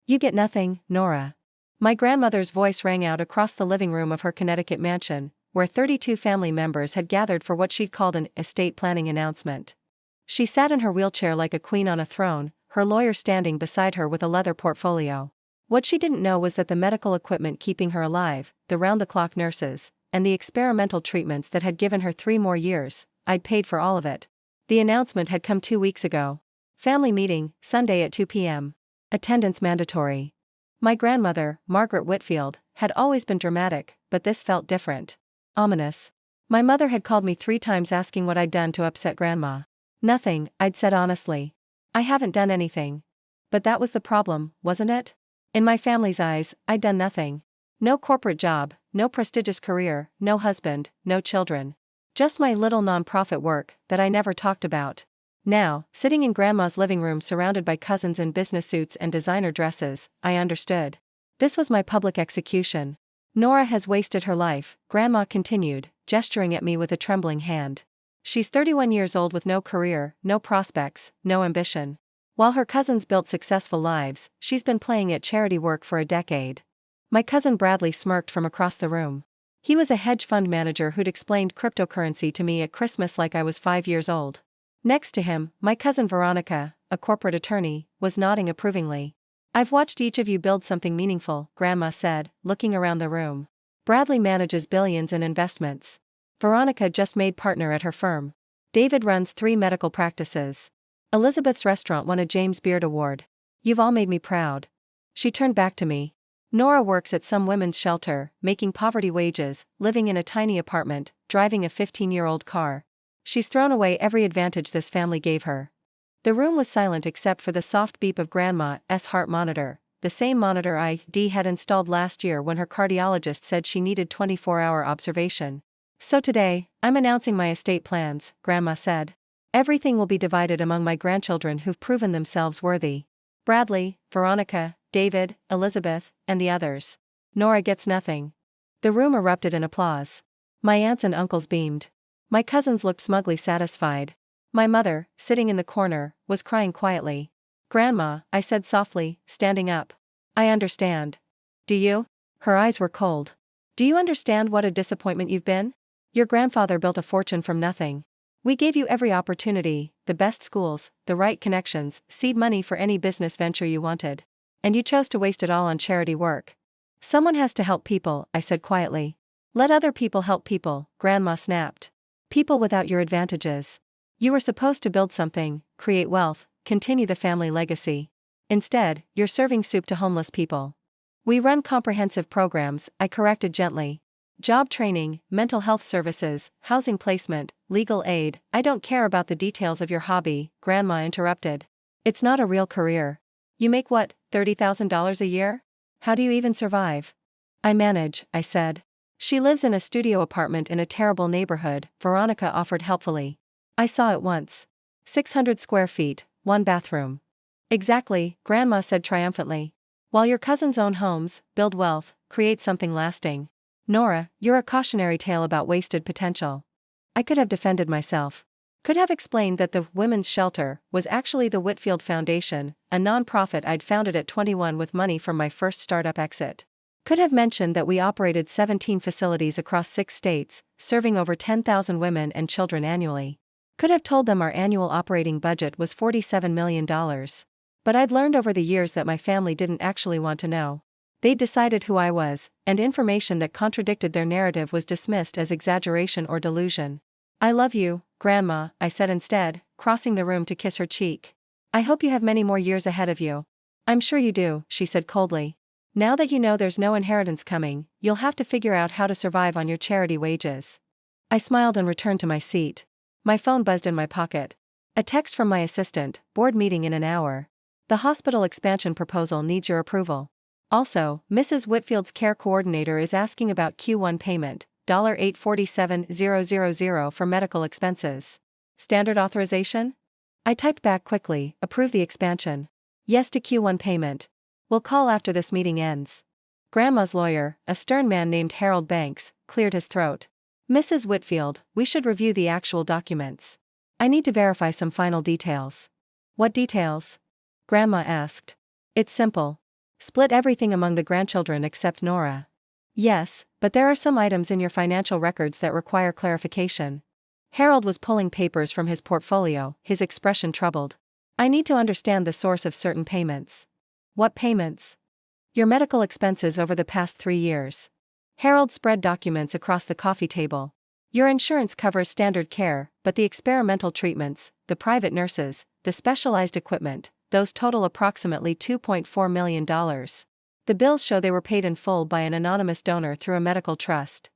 You get nothing, Nora. My grandmother's voice rang out across the living room of her Connecticut mansion, where 32 family members had gathered for what she'd called an estate planning announcement. She sat in her wheelchair like a queen on a throne, her lawyer standing beside her with a leather portfolio. What she didn't know was that the medical equipment keeping her alive, the round-the-clock nurses, and the experimental treatments that had given her 3 more years, I'd paid for all of it. The announcement had come 2 weeks ago. Family meeting, Sunday at 2 p.m. Attendance mandatory. My grandmother, Margaret Whitfield, had always been dramatic, but this felt different. Ominous. My mother had called me 3 times asking what I'd done to upset Grandma. Nothing, I'd said honestly. I haven't done anything. But that was the problem, wasn't it? In my family's eyes, I'd done nothing. No corporate job, no prestigious career, no husband, no children. Just my little non-profit work that I never talked about. Now, sitting in Grandma's living room surrounded by cousins in business suits and designer dresses, I understood. This was my public execution. Nora has wasted her life, Grandma continued, gesturing at me with a trembling hand. She's 31 years old with no career, no prospects, no ambition. While her cousins built successful lives, she's been playing at charity work for a decade. My cousin Bradley smirked from across the room. He was a hedge fund manager who'd explained cryptocurrency to me at Christmas like I was 5 years old. Next to him, my cousin Veronica, a corporate attorney, was nodding approvingly. I've watched each of you build something meaningful, Grandma said, looking around the room. Bradley manages billions in investments. Veronica just made partner at her firm. David runs 3 medical practices. Elizabeth's restaurant won a James Beard Award. You've all made me proud. She turned back to me. Nora works at some women's shelter, making poverty wages, living in a tiny apartment, driving a 15-year-old car. She's thrown away every advantage this family gave her. The room was silent except for the soft beep of Grandma's heart monitor, the same monitor I.D. had installed last year when her cardiologist said she needed 24-hour observation. So today, I'm announcing my estate plans, Grandma said. Everything will be divided among my grandchildren who've proven themselves worthy. Bradley, Veronica, David, Elizabeth, and the others. Nora gets nothing. The room erupted in applause. My aunts and uncles beamed. My cousins looked smugly satisfied. My mother, sitting in the corner, was crying quietly. Grandma, I said softly, standing up. I understand. Do you? Her eyes were cold. Do you understand what a disappointment you've been? Your grandfather built a fortune from nothing. We gave you every opportunity, the best schools, the right connections, seed money for any business venture you wanted. And you chose to waste it all on charity work. Someone has to help people, I said quietly. Let other people help people, Grandma snapped. People without your advantages. You were supposed to build something, create wealth, continue the family legacy. Instead, you're serving soup to homeless people. We run comprehensive programs, I corrected gently. Job training, mental health services, housing placement, legal aid. I don't care about the details of your hobby, Grandma interrupted. It's not a real career. You make what, $30,000 a year? How do you even survive? I manage, I said. She lives in a studio apartment in a terrible neighborhood, Veronica offered helpfully. I saw it once. 600 square feet, 1 bathroom. Exactly, Grandma said triumphantly. While your cousins own homes, build wealth, create something lasting. Nora, you're a cautionary tale about wasted potential. I could have defended myself. Could have explained that the women's shelter was actually the Whitfield Foundation, a non-profit I'd founded at 21 with money from my first startup exit. Could have mentioned that we operated 17 facilities across 6 states, serving over 10,000 women and children annually. Could have told them our annual operating budget was $47 million. But I'd learned over the years that my family didn't actually want to know. They'd decided who I was, and information that contradicted their narrative was dismissed as exaggeration or delusion. I love you, Grandma, I said instead, crossing the room to kiss her cheek. I hope you have many more years ahead of you. I'm sure you do, she said coldly. Now that you know there's no inheritance coming, you'll have to figure out how to survive on your charity wages. I smiled and returned to my seat. My phone buzzed in my pocket. A text from my assistant, board meeting in an hour. The hospital expansion proposal needs your approval. Also, Mrs. Whitfield's care coordinator is asking about Q1 payment, $847,000 for medical expenses. Standard authorization? I typed back quickly, approve the expansion. Yes to Q1 payment. We'll call after this meeting ends. Grandma's lawyer, a stern man named Harold Banks, cleared his throat. Mrs. Whitfield, we should review the actual documents. I need to verify some final details. What details? Grandma asked. It's simple. Split everything among the grandchildren except Nora. Yes, but there are some items in your financial records that require clarification. Harold was pulling papers from his portfolio, his expression troubled. I need to understand the source of certain payments. What payments? Your medical expenses over the past 3 years. Harold spread documents across the coffee table. Your insurance covers standard care, but the experimental treatments, the private nurses, the specialized equipment, those total approximately $2.4 million. The bills show they were paid in full by an anonymous donor through a medical trust.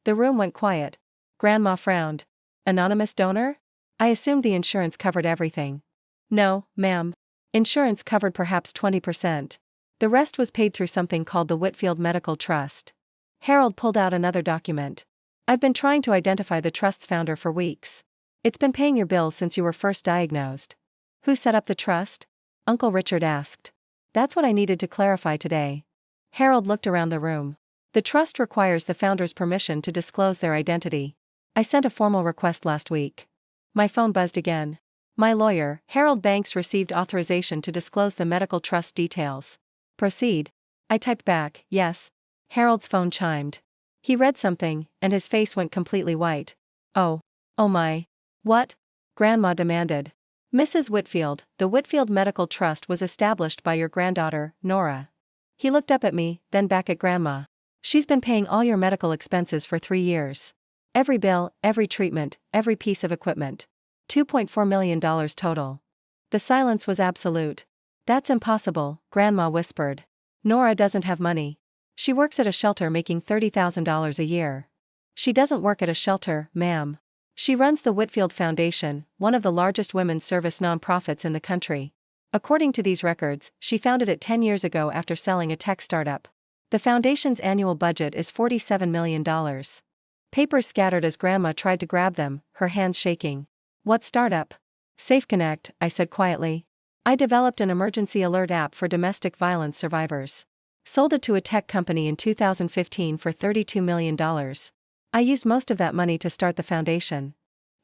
The room went quiet. Grandma frowned. Anonymous donor? I assumed the insurance covered everything. No, ma'am. Insurance covered perhaps 20%. The rest was paid through something called the Whitfield Medical Trust. Harold pulled out another document. I've been trying to identify the trust's founder for weeks. It's been paying your bills since you were first diagnosed. Who set up the trust? Uncle Richard asked. That's what I needed to clarify today. Harold looked around the room. The trust requires the founder's permission to disclose their identity. I sent a formal request last week. My phone buzzed again. My lawyer, Harold Banks, received authorization to disclose the medical trust details. Proceed. I typed back, yes. Harold's phone chimed. He read something, and his face went completely white. Oh my. What? Grandma demanded. Mrs. Whitfield, the Whitfield Medical Trust was established by your granddaughter, Nora. He looked up at me, then back at Grandma. She's been paying all your medical expenses for 3 years. Every bill, every treatment, every piece of equipment. $2.4 million total. The silence was absolute. That's impossible, Grandma whispered. Nora doesn't have money. She works at a shelter making $30,000 a year. She doesn't work at a shelter, ma'am. She runs the Whitfield Foundation, one of the largest women's service nonprofits in the country. According to these records, she founded it 10 years ago after selling a tech startup. The foundation's annual budget is $47 million. Papers scattered as Grandma tried to grab them, her hands shaking. What startup? SafeConnect, I said quietly. I developed an emergency alert app for domestic violence survivors. Sold it to a tech company in 2015 for $32 million. I used most of that money to start the foundation.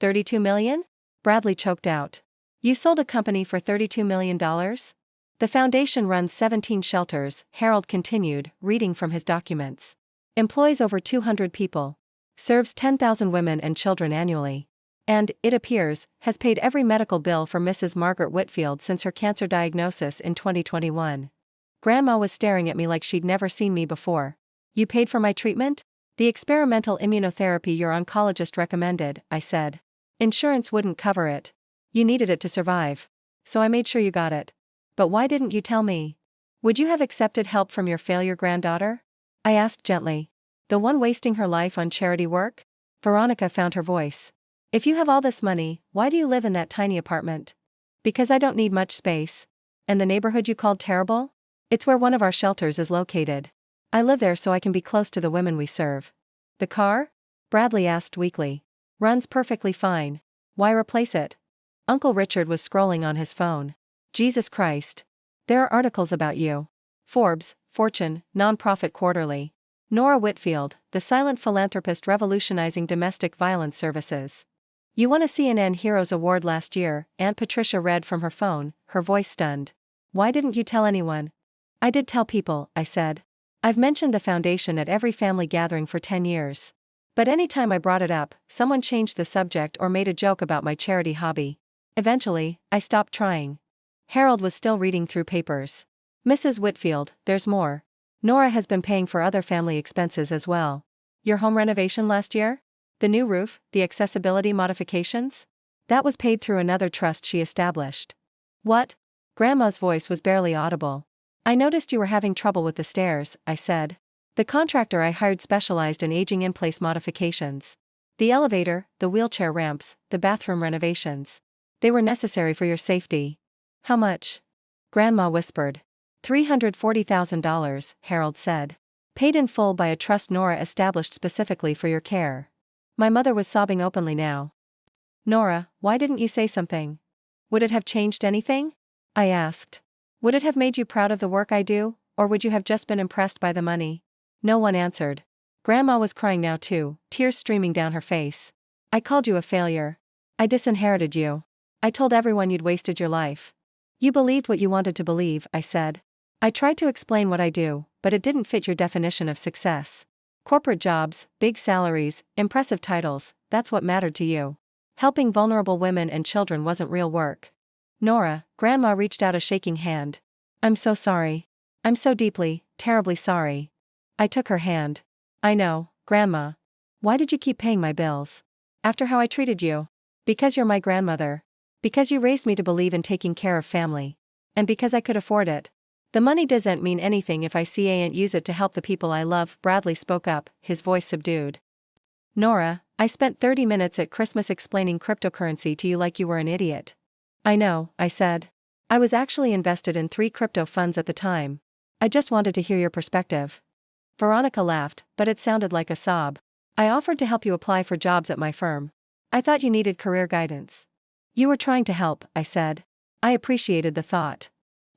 $32 million? Bradley choked out. You sold a company for $32 million? The foundation runs 17 shelters, Harold continued, reading from his documents. Employs over 200 people. Serves 10,000 women and children annually. And, it appears, has paid every medical bill for Mrs. Margaret Whitfield since her cancer diagnosis in 2021. Grandma was staring at me like she'd never seen me before. You paid for my treatment? The experimental immunotherapy your oncologist recommended, I said. Insurance wouldn't cover it. You needed it to survive. So I made sure you got it. But why didn't you tell me? Would you have accepted help from your failure granddaughter? I asked gently. The one wasting her life on charity work? Veronica found her voice. If you have all this money, why do you live in that tiny apartment? Because I don't need much space. And the neighborhood you called terrible? It's where one of our shelters is located. I live there so I can be close to the women we serve. The car? Bradley asked weakly. Runs perfectly fine. Why replace it? Uncle Richard was scrolling on his phone. Jesus Christ. There are articles about you. Forbes, Fortune, Nonprofit Quarterly. Nora Whitfield, the silent philanthropist revolutionizing domestic violence services. You won a CNN Heroes Award last year, Aunt Patricia read from her phone, her voice stunned. Why didn't you tell anyone? I did tell people, I said. I've mentioned the foundation at every family gathering for 10 years. But any time I brought it up, someone changed the subject or made a joke about my charity hobby. Eventually, I stopped trying. Harold was still reading through papers. Mrs. Whitfield, there's more. Nora has been paying for other family expenses as well. Your home renovation last year? The new roof, the accessibility modifications? That was paid through another trust she established. What? Grandma's voice was barely audible. I noticed you were having trouble with the stairs, I said. The contractor I hired specialized in aging in place modifications. The elevator, the wheelchair ramps, the bathroom renovations. They were necessary for your safety. How much? Grandma whispered. $340,000, Harold said. Paid in full by a trust Nora established specifically for your care. My mother was sobbing openly now. Nora, why didn't you say something? Would it have changed anything? I asked. Would it have made you proud of the work I do, or would you have just been impressed by the money? No one answered. Grandma was crying now too, tears streaming down her face. I called you a failure. I disinherited you. I told everyone you'd wasted your life. You believed what you wanted to believe, I said. I tried to explain what I do, but it didn't fit your definition of success. Corporate jobs, big salaries, impressive titles, that's what mattered to you. Helping vulnerable women and children wasn't real work. Nora, Grandma reached out a shaking hand. I'm so sorry. I'm so deeply, terribly sorry. I took her hand. I know, Grandma. Why did you keep paying my bills? After how I treated you? Because you're my grandmother. Because you raised me to believe in taking care of family. And because I could afford it. The money doesn't mean anything if I can't use it to help the people I love, Bradley spoke up, his voice subdued. Nora, I spent 30 minutes at Christmas explaining cryptocurrency to you like you were an idiot. I know, I said. I was actually invested in 3 crypto funds at the time. I just wanted to hear your perspective. Veronica laughed, but it sounded like a sob. I offered to help you apply for jobs at my firm. I thought you needed career guidance. You were trying to help, I said. I appreciated the thought.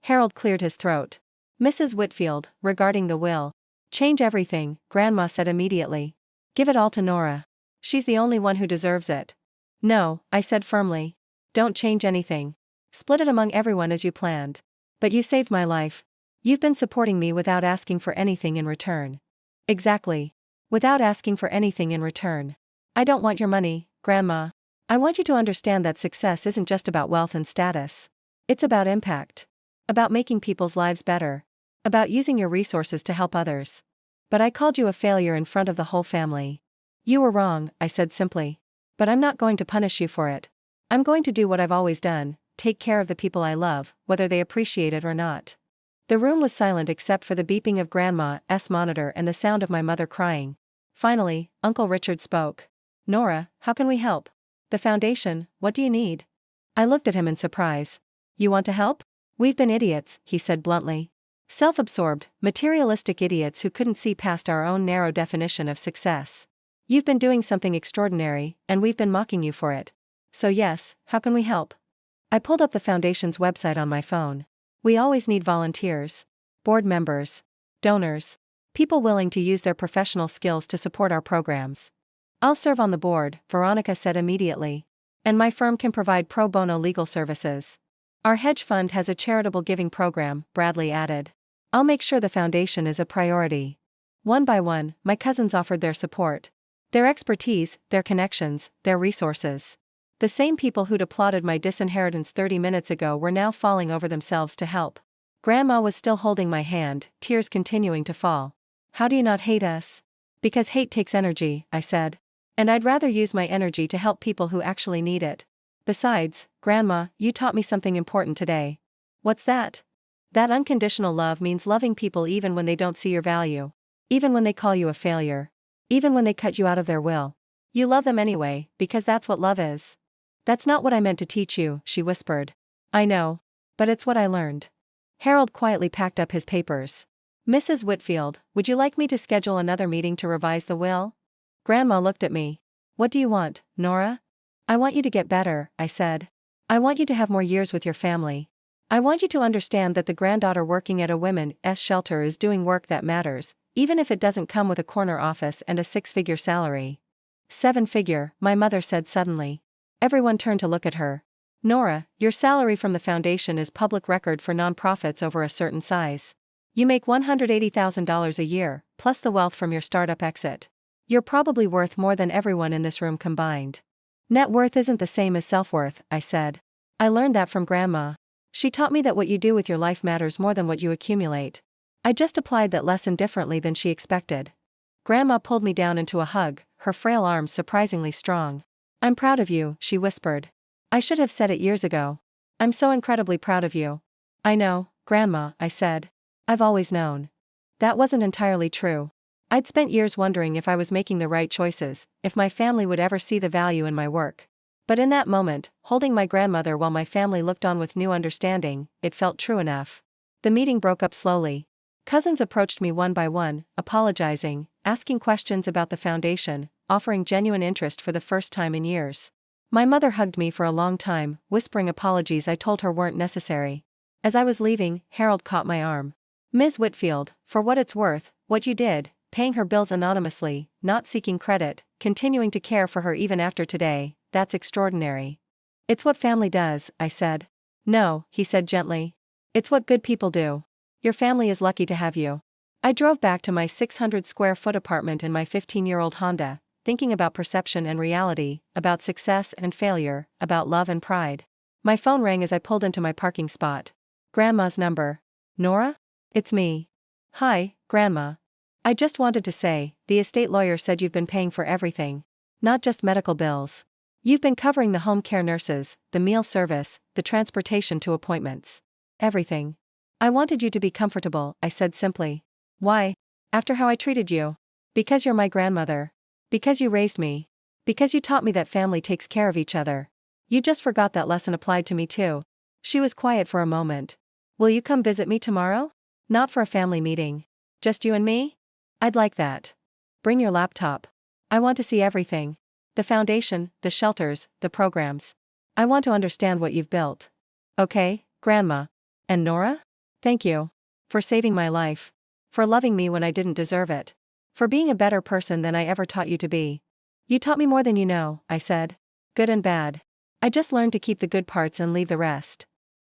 Harold cleared his throat. Mrs. Whitfield, regarding the will. Change everything, Grandma said immediately. Give it all to Nora. She's the only one who deserves it. No, I said firmly. Don't change anything. Split it among everyone as you planned. But you saved my life. You've been supporting me without asking for anything in return. Exactly. Without asking for anything in return. I don't want your money, Grandma. I want you to understand that success isn't just about wealth and status. It's about impact. About making people's lives better. About using your resources to help others. But I called you a failure in front of the whole family. You were wrong, I said simply. But I'm not going to punish you for it. I'm going to do what I've always done, take care of the people I love, whether they appreciate it or not. The room was silent except for the beeping of Grandma's monitor and the sound of my mother crying. Finally, Uncle Richard spoke. Nora, how can we help? The foundation, what do you need? I looked at him in surprise. You want to help? We've been idiots, he said bluntly. Self-absorbed, materialistic idiots who couldn't see past our own narrow definition of success. You've been doing something extraordinary, and we've been mocking you for it. So yes, how can we help? I pulled up the foundation's website on my phone. We always need volunteers. Board members. Donors. People willing to use their professional skills to support our programs. I'll serve on the board, Veronica said immediately. And my firm can provide pro bono legal services. Our hedge fund has a charitable giving program, Bradley added. I'll make sure the foundation is a priority. One by one, my cousins offered their support. Their expertise, their connections, their resources. The same people who'd applauded my disinheritance 30 minutes ago were now falling over themselves to help. Grandma was still holding my hand, tears continuing to fall. How do you not hate us? Because hate takes energy, I said. And I'd rather use my energy to help people who actually need it. Besides, Grandma, you taught me something important today. What's that? That unconditional love means loving people even when they don't see your value. Even when they call you a failure. Even when they cut you out of their will. You love them anyway, because that's what love is. That's not what I meant to teach you, she whispered. I know. But it's what I learned. Harold quietly packed up his papers. Mrs. Whitfield, would you like me to schedule another meeting to revise the will? Grandma looked at me. What do you want, Nora? I want you to get better, I said. I want you to have more years with your family. I want you to understand that the granddaughter working at a women's shelter is doing work that matters, even if it doesn't come with a corner office and a 6-figure salary. 7-figure, my mother said suddenly. Everyone turned to look at her. Nora, your salary from the foundation is public record for nonprofits over a certain size. You make $180,000 a year, plus the wealth from your startup exit. You're probably worth more than everyone in this room combined. Net worth isn't the same as self-worth, I said. I learned that from Grandma. She taught me that what you do with your life matters more than what you accumulate. I just applied that lesson differently than she expected. Grandma pulled me down into a hug, her frail arms surprisingly strong. I'm proud of you, she whispered. I should have said it years ago. I'm so incredibly proud of you. I know, Grandma, I said. I've always known. That wasn't entirely true. I'd spent years wondering if I was making the right choices, if my family would ever see the value in my work. But in that moment, holding my grandmother while my family looked on with new understanding, it felt true enough. The meeting broke up slowly. Cousins approached me one by one, apologizing, asking questions about the foundation, offering genuine interest for the first time in years. My mother hugged me for a long time, whispering apologies I told her weren't necessary. As I was leaving, Harold caught my arm. Ms. Whitfield, for what it's worth, what you did, paying her bills anonymously, not seeking credit, continuing to care for her even after today, that's extraordinary. It's what family does, I said. No, he said gently. It's what good people do. Your family is lucky to have you. I drove back to my 600 square foot apartment in my 15-year-old Honda, thinking about perception and reality, about success and failure, about love and pride. My phone rang as I pulled into my parking spot. Grandma's number. Nora? It's me. Hi, Grandma. I just wanted to say, the estate lawyer said you've been paying for everything. Not just medical bills. You've been covering the home care nurses, the meal service, the transportation to appointments. Everything. I wanted you to be comfortable, I said simply. Why? After how I treated you. Because you're my grandmother. Because you raised me. Because you taught me that family takes care of each other. You just forgot that lesson applied to me too. She was quiet for a moment. Will you come visit me tomorrow? Not for a family meeting. Just you and me? I'd like that. Bring your laptop. I want to see everything. The foundation, the shelters, the programs. I want to understand what you've built. Okay, Grandma. And Nora? Thank you. For saving my life. For loving me when I didn't deserve it. For being a better person than I ever taught you to be. You taught me more than you know, I said. Good and bad. I just learned to keep the good parts and leave the rest.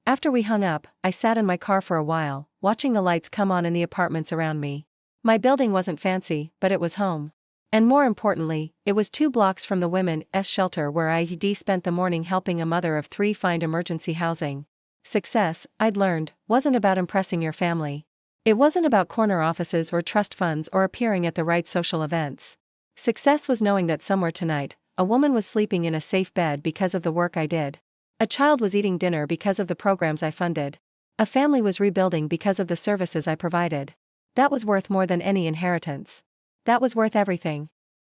After we hung up, I sat in my car for a while, watching the lights come on in the apartments around me. My building wasn't fancy, but it was home. And more importantly, it was 2 blocks from the women's shelter where I'd spent the morning helping a mother of 3 find emergency housing. Success, I'd learned, wasn't about impressing your family. It wasn't about corner offices or trust funds or appearing at the right social events. Success was knowing that somewhere tonight, a woman was sleeping in a safe bed because of the work I did. A child was eating dinner because of the programs I funded. A family was rebuilding because of the services I provided. That was worth more than any inheritance. That was worth everything.